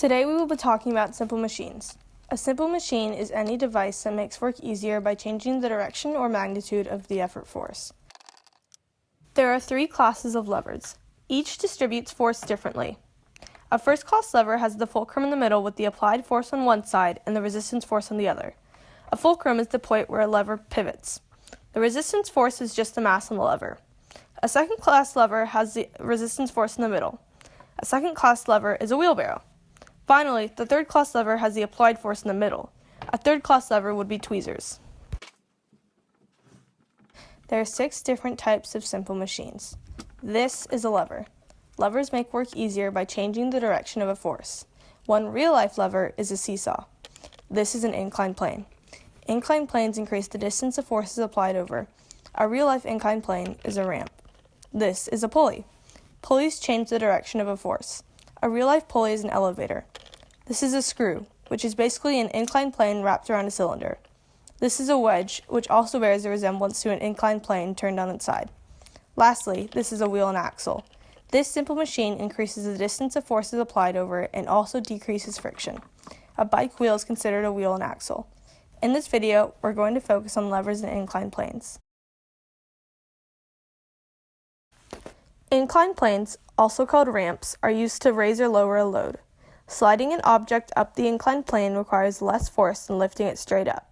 Today we will be talking about simple machines. A simple machine is any device that makes work easier by changing the direction or magnitude of the effort force. There are three classes of levers. Each distributes force differently. A first-class lever has the fulcrum in the middle with the applied force on one side and the resistance force on the other. A fulcrum is the point where a lever pivots. The resistance force is just the mass on the lever. A second-class lever has the resistance force in the middle. A second-class lever is a wheelbarrow. Finally, the third-class lever has the applied force in the middle. A third-class lever would be tweezers. There are 6 different types of simple machines. This is a lever. Levers make work easier by changing the direction of a force. One real-life lever is a seesaw. This is an inclined plane. Inclined planes increase the distance a force is applied over. A real-life inclined plane is a ramp. This is a pulley. Pulleys change the direction of a force. A real-life pulley is an elevator. This is a screw, which is basically an inclined plane wrapped around a cylinder. This is a wedge, which also bears a resemblance to an inclined plane turned on its side. Lastly, this is a wheel and axle. This simple machine increases the distance a force is applied over and also decreases friction. A bike wheel is considered a wheel and axle. In this video, we're going to focus on levers and inclined planes. Inclined planes, also called ramps, are used to raise or lower a load. Sliding an object up the inclined plane requires less force than lifting it straight up.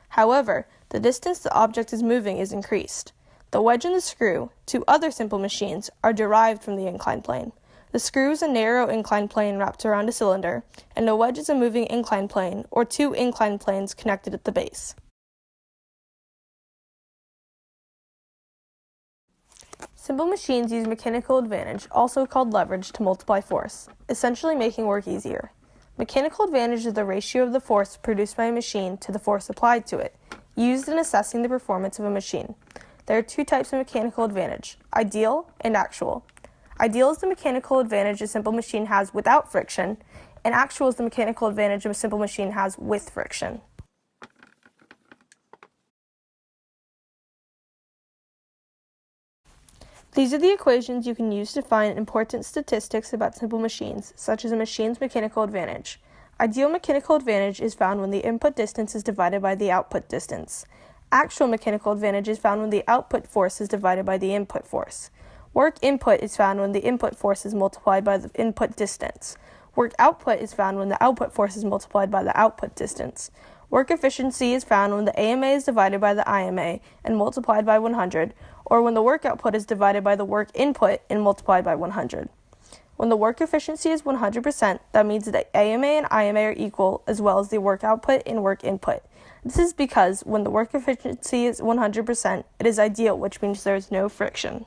However, the distance the object is moving is increased. The wedge and the screw, two other simple machines, are derived from the inclined plane. The screw is a narrow inclined plane wrapped around a cylinder, and the wedge is a moving inclined plane, or two inclined planes connected at the base. Simple machines use mechanical advantage, also called leverage, to multiply force, essentially making work easier. Mechanical advantage is the ratio of the force produced by a machine to the force applied to it, used in assessing the performance of a machine. There are 2 types of mechanical advantage, ideal and actual. Ideal is the mechanical advantage a simple machine has without friction, and actual is the mechanical advantage a simple machine has with friction. These are the equations you can use to find important statistics about simple machines, such as a machine's mechanical advantage. Ideal mechanical advantage is found when the input distance is divided by the output distance. Actual mechanical advantage is found when the output force is divided by the input force. Work input is found when the input force is multiplied by the input distance. Work output is found when the output force is multiplied by the output distance. Work efficiency is found when the AMA is divided by the IMA and multiplied by 100, or when the work output is divided by the work input and multiplied by 100. When the work efficiency is 100%, that means that AMA and IMA are equal, as well as the work output and work input. This is because when the work efficiency is 100%, it is ideal, which means there is no friction.